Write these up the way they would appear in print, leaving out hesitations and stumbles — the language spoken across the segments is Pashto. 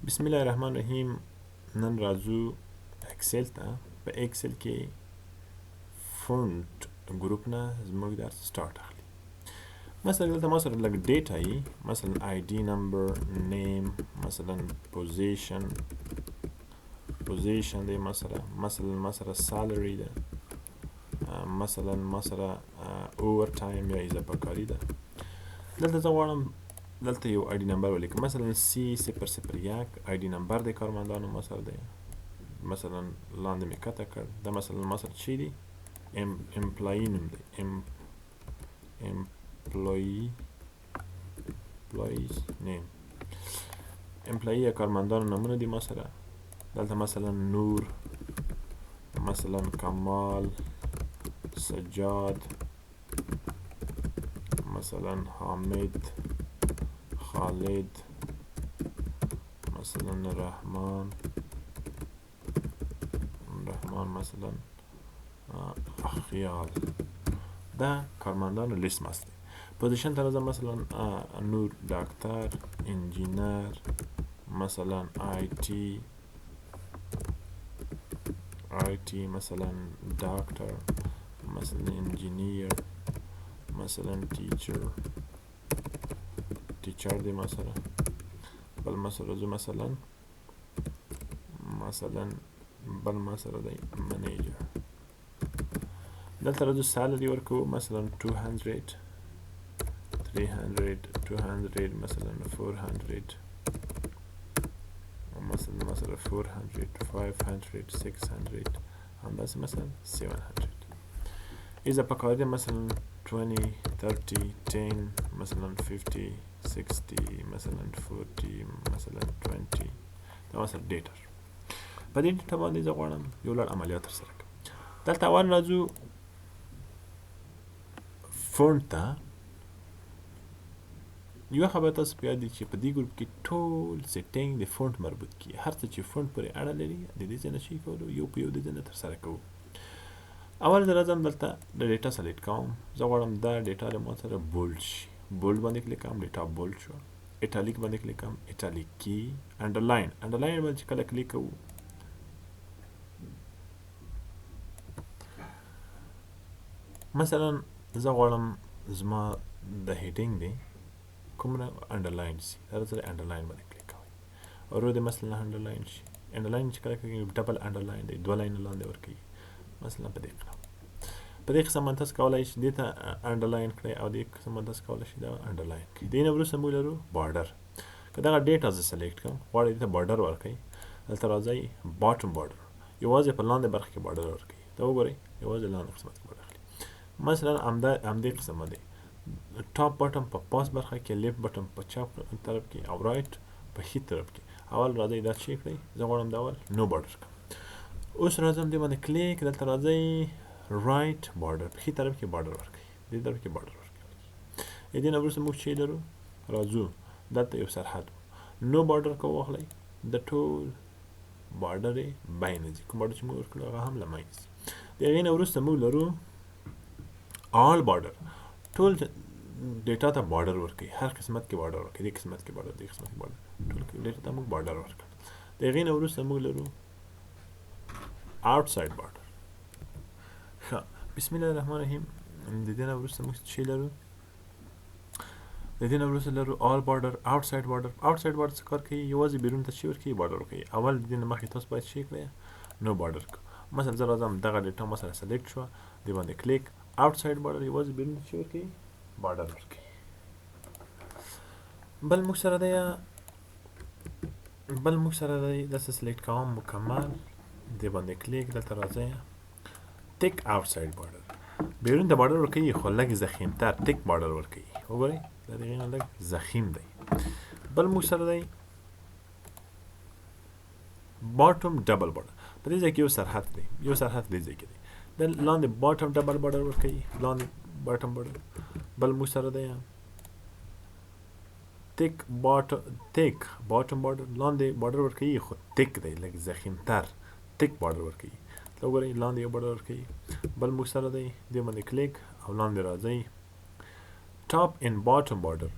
بسم الله الرحمن الرحیم. نن راځو اکسیل ته. په اکسیل کې فونټ ګروپ نه زموږ درس سٹارټ اخلي. مثلا دلته ما سره لږ ډیټا یي، مثلا آی ډي نمبر، نیم، مثلا پوزیشن دی، مثلا سالري ده، مثلا اوور ټایم یا اضافه کاري ده. دلته زه غواړم دلته یو آی ډي نمبر ولیکم، مثلا C001 آی ډي نمبر د کارمندانو ما سره دی. مثلا لاندې مې کته کړ، دا مثلا ما سره چی دی؟ امپلایي نوم دی، امپلاییز نیم، امپلایي یا کارمندانو نومونه دي ما سره. دلته مثلا نور، مثلا کمال، سجاد، مثلا حامد، خالد، مثلا رحمان، مثلا خیال. دا کارمندانو لیست ماست دی. پوزیشن ته راځم، مثلا نور ډاکتر، انجینر، مثلا آی تی، مثلا ډاکتر، مثلا انجینیر، مثلا ټیچر دی ما سره. بل ما سره راځو، مثلا بل ما سره دی منیجر. دلته راځو سالري ورکو، مثلا 200، 300، 200، مثلا 400، مثلا 400، 500، 600، همداسې مثلا 700. اضافه کاري مثلا 20، 30، 10، مثلا 50، 60، مثلا 40، مثلا 20. دا مثلا ډیټر. په دې ډیټا باندې زه غواړم یو لړ عملیات ترسره کړم. دلته اول راځو فونټ ته. یوه خبره تاسو په یاد دي چې په دې ګروپ کې ټول سیټینګ د فونټ مربوط کی، هر څه چې فونټ پورې اړه لري د دې ځای نه شي کولو، یو په یو د دې نه ترسره کوو. اول زه راځم دلته د ډیټا سلیکټ کوم. زه غواړم دا ډیټا د ما سره بولډ شي. بولډ باندې کلیک کوم، ډیټا بولډ شو. ایټالیک باندې کلیک کوم، ایټالیک کی. انډرلاین باندې چې کله کلیک کوو، مثلا زه غواړم زما د هیډینګ دی کومه انډرلاین شي، دا سره انډرلاین باندې کلیک کوئ. رو د مثلا انډرلاین شي. انډرلاین چې کله کوي ډبل انډرلاین دی، دوه لاین لاندې ورکوي. مثلا په دې قسم باندې تاسو کولی شئ دې ته انډرلاین کړئ، او دې قسم باندې تاسو کولی شئ دا انډرلاین کړئ. دې نه وروسته موږ لرو بارډر. که دغه ډیټا زه سلیکټ کړم، غواړئ دې ته بارډر ورکړئ، دلته راځئ باټم بارډر، یوازې په لاندې برخه کې بارډر ورکړئ. دا وګورئ یوازې لاندې قسمت کې بارډر اخلي. مثلا همدې قسم باندې ټاپ بټن په پاس برخه کې، لیفت بټن په چپ طرف کې، او رایټ په ښي طرف کې. اول راځئ دا چیک کړئ، زه غواړم دا اول نو بارډر کړم. اوس راځم دې باندې کلیک، دلته راځئ رایټ بارډر، په ښي طرف کې بارډر ورکړئ، دې طرف کې بارډر ورکړئ. دې نه وروسته موږ چې لرو، راځو دلته یو سرحد نو بارډر کو واخلئ، د ټول بارډر یې بینه ځي، کوم بارډر چې موږ ورکړو هغه هم له منځه ځي. د هغې نه وروسته موږ لرو آل بارډر، ټول ډیټا ته بارډر ورکړي، هر قسمت کې بارډر ورکړي، دې قسمت کې بارډر، دې قسمت کې بارډر، ټول ډیټا ته موږ بارډر ورکړ. د هغې نه وروسته موږ لرو آوټساید بارډر. ښه، بسم الله الرحمن الرحیم. د دې نه وروسته موږ چې لرو، د دې نه وروسته لرو آل بارډر، آوټساید بارډر. آوټساید بارډر څه کار کوي؟ یوازې بیرون ته چې ورکوي بارډر ورکوي. اول د دې نه مخکې تاسو باید چې کړئ نو بارډر کړو. مثلا زه راځم دغه ډیټا ما سره سلیکټ شوه، دې باندې کلیک، آوټساید بارډر یوازې بیرون ته چې ورکوي بارډر ورکوي. بل موږ سره دی داسې سلیکټ کوم مکمل، دې باندې کلیک، دلته راځئ تک آوټساید بارډر، بیرون ته بارډر ورکوي خو لږ ضخیمتر تک بارډر ورکوي. وګورئ دا د هغې نه لږ ضخیم دی. بل موږ سره دی باټم ډبل بارډر. په دې ځای کې یو سرحد دی، یو سرحد دې ځای کې دی، د لاندې باټم ډبل بارډر ورکوي، لاندې باټم بارډر. بل موږ سره دی تک باټم بارډر، لاندې بارډر ورکوي خو تک دی، لږ ضخیمتر تک بارډر ورکوي. وګورئ لاندې یو بارډر ورکوي. بل موږ سره دی، دې باندې کلیک او لاندې راځئ ټاپ ان باټم بارډر،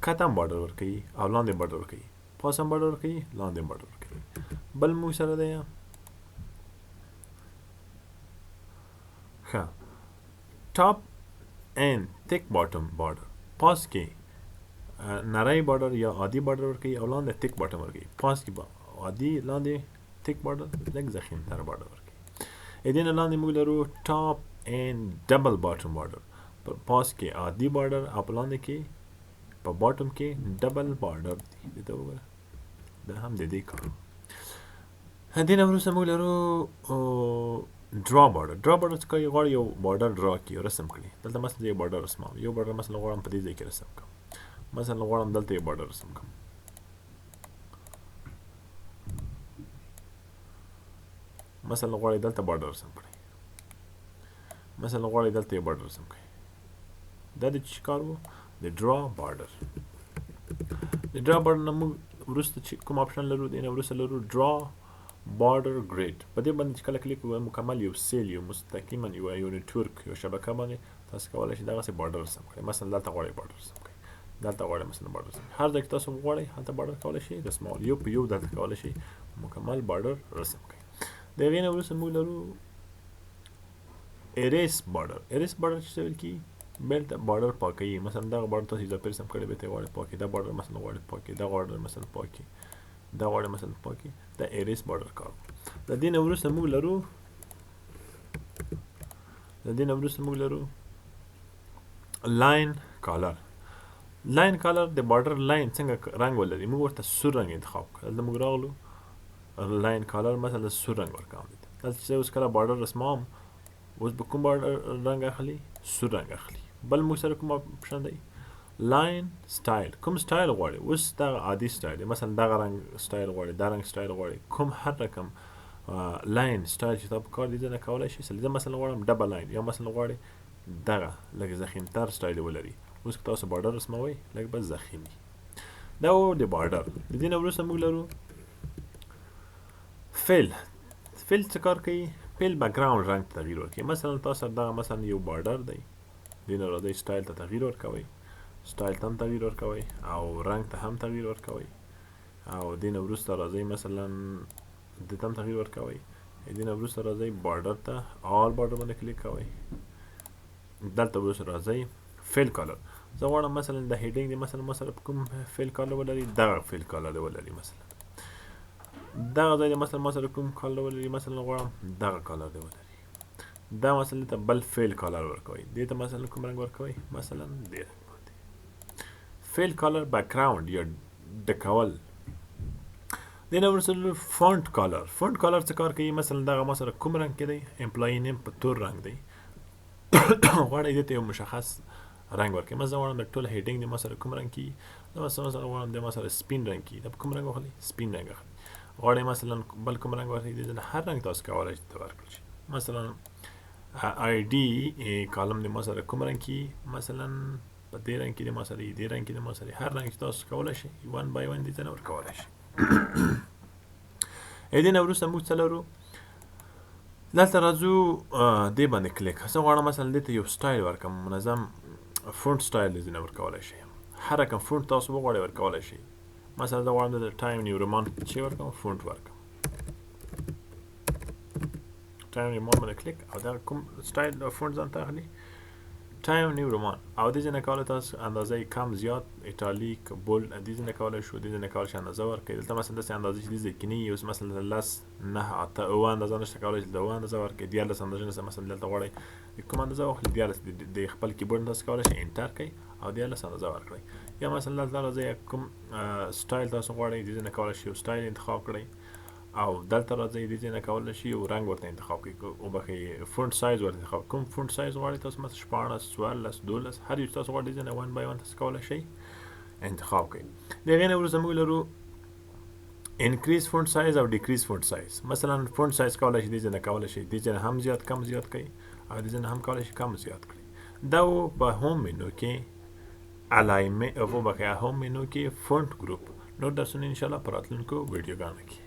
کتم بارډر ورکوي او لاندې بارډر ورکوي، پاس هم بارډر ورکوي لاندې هم بارډر ورکوي بل موږ سره دی ښه ټاپ اینڈ تھک باټم بارډر پاس کې نری بارډر یا عادي بارډر ورکوي او لاندې تھک باټم ورکوي پاس کې عادي لاندې تھک بارډر لږ ضخیمتر بارډر ورکوي دې نه لاندې موږ لرو ټاپ اینڈ ډبل باټم بارډر پاس کې عادي بارډر او په لاندې کې په باټم کې ډبل بارډر دی دې ته وګوره دا هم د دې کار دې نه وروسته موږ لرو ډرا بارډر څه کوي غواړي یو بارډر ډرا کړي رسم کړي دلته مثلا یو بارډر رسموم یو بارډر مثلا غواړم په دې ځای کې رسم کړم مثلا غواړم دلته یو بارډر رسم کړم مثلا غواړي دلته بارډر رسم کړي مثلا غواړي دلته یو بارډر رسم کړي دا د چی کار وو د ډرا بارډر نه موږ وروسته چې کوم آپشن لرو دې نه وروسته لرو ډرا بارډر ګریډ په دې باندې چې کله کلیک وکړو مکمل یو سیل یو مستقیما یو نیټورک یو شبکه باندې تاسو کولی شئ دغسې بارډر رسم کړئ مثلا دلته غواړئ بارډر رسم کړئ دلته غواړئ مثلا بارډر رسم کړئ هر ځای کې تاسو غواړئ هلته بارډر کولی شئ رسمول یو په یو دلته کولی شئ مکمل بارډر رسم کړئ د هغې نه وروسته موږ لرو اریس بارډر چې څه ویل کېږي بیرته بارډر پاکوي مثلا دغه بارډر تاسو اضافه رسم کړی بیرته یې غواړئ پاکوي دا بارډر مثلا غواړئ پاکوي دا بارډر مثلا پاکوي دا غواړئ مثلا پاکوي دا اریس بارډر کار د دې نه وروسته موږ لرو لاین کالر د بارډر لاین څنګه رنګ ولري موږ ورته سور رنګ انتخاب کړو دلته موږ راغلو لاین کالر مثلا سور رنګ ورکوم دلته چې اوس کله بارډر رسموم اوس به کوم رنګ اخلي سور رنګ اخلي بل موږ سره کوم آپشن دی لاین سټایل کوم سټایل غواړي اوس دغه عادي سټایل دی مثلا دغه رنګ سټایل غواړي دا رنګ سټایل غواړي کوم هر رقم لاین سټایل چې تاسو کار دي نه کولی شئ زه مثلا غواړم ډبل لاین یا مثلا غواړئ دغه لږ ضخیمتر سټایل ولري اوس که تاسو بارډر رسموئ لږ به ضخیم وي دا و د بارډر د دې نه وروسته موږ لرو فیل څه کار کوي فیل بکګراوند رنګ ته تغییر ورکوي مثلا تاسو دغه مثلا یو بارډر دی دې نه راځئ سټایل ته تغییر ورکوئ سټایل ته هم تغییر ورکوئ او رنګ ته هم تغییر ورکوئ او دې نه وروسته راځئ مثلا دې ته هم تغییر ورکوئ دې نه وروسته راځئ بارډر ته آل بارډر باندې کلیک کوئ دلته وروسته راځئ فیل کالر زه غواړم مثلا د هیډینګ دی مثلا ما سره کوم فیل کالر ولري دغه فیل کالر ولري مثلا دغه ځای دی مثلا ما سره کوم کالر ولري مثلا غواړم دغه کالر دی ولري دا مثلا ته بل فیل کالر ورکوئ دې ته مثلا کوم رنګ ورکوئ مثلا دې رنګ باندې فیل کالر بیکګراوند یا ډکول دې نه وروسته فونټ کالر څه کار کوي مثلا دغه ما سره کوم رنګ کې دی امپلایي نیم په تور رنګ دی غواړئ دې ته یو مشخص رنګ ورکړئ مثلا غواړم د ټول هیډینګ د ما سره کوم رنګ کېږي زه مثلا غواړم د ما سره سپین رنګ کېږي دا کوم رنګ واخلئ سپین رنګ اخلئ غواړئ مثلا بل کوم رنګ ورکړئ دې هر رنګ تاسو کولی شئ ورکړل شي مثلا آی ډي کالم د ما سره کوم رنګ کېږي مثلا په دې رنګ کې د ما سره دې رنګ کې د ما سره هر رنګ چې تاسو کولی شئ ون بای ون دې ته نه ورکولی شئ دې نه وروسته موږ څه لرو دلته راځو دې باندې کلیک زه غواړم مثلا دې ته یو سټایل ورکړم منظم فونټ سټایل دې نه ورکولی شئ هر رقم فونټ تاسو وغواړئ ورکولی شئ مثلا زه غواړم د ټایم نیو رومان چې ورکړم فونټ ورکړم ټایم نیو رومان باندې کلیک او دا کوم سټایل فونټ ځان ته اخلي ټایم نیو رومان او دې ځای نه کولی تاسو اندازه کم زیات ایټالیک بولډ دې ځای نه کولی شو دې ځای نه کولی شئ اندازه ورکړئ دلته مثلا داسې اندازې چې دې ځای کې نه وي اوس مثلا 10 9 8 اوه اندازه نشته کولی چې د اوه اندازه ورکړئ 14 اندازه نشته مثلا دلته غواړئ کوم اندازه واخلئ 14 د خپل کیبورډ نه تاسو کولی شئ انټر کړئ او 14 اندازه ورکړئ یا مثلا دلته راځئ کوم سټایل تاسو غواړئ دې ځای نه کولی شئ یو سټایل انتخاب کړئ او دلته راځئ دې ځای نه کولی شئ یو رنګ ورته انتخاب کړئ وبښئ فونټ سایز ورته انتخاب کوم فونټ سایز غواړئ تاسو مثلا 14 14 12 هر یو تاسو غواړئ دې ځای نه ون بای ون تاسو کولی شئ انتخاب کړئ د هغې نه وروسته موږ لرو انکریز فونټ سایز او ډیکریز فونټ سایز مثلا فونټ سایز کولی شئ دې ځای نه کولی شئ دې ځای نه هم زیات کم زیات کړئ او دې ځای نه هم کولی شئ کم زیات کړئ دا په هوم مینو کې هوم مینو کې فونټ ګروپ نور درسونه انشاءالله په راتلونکو ویډیوګانو کې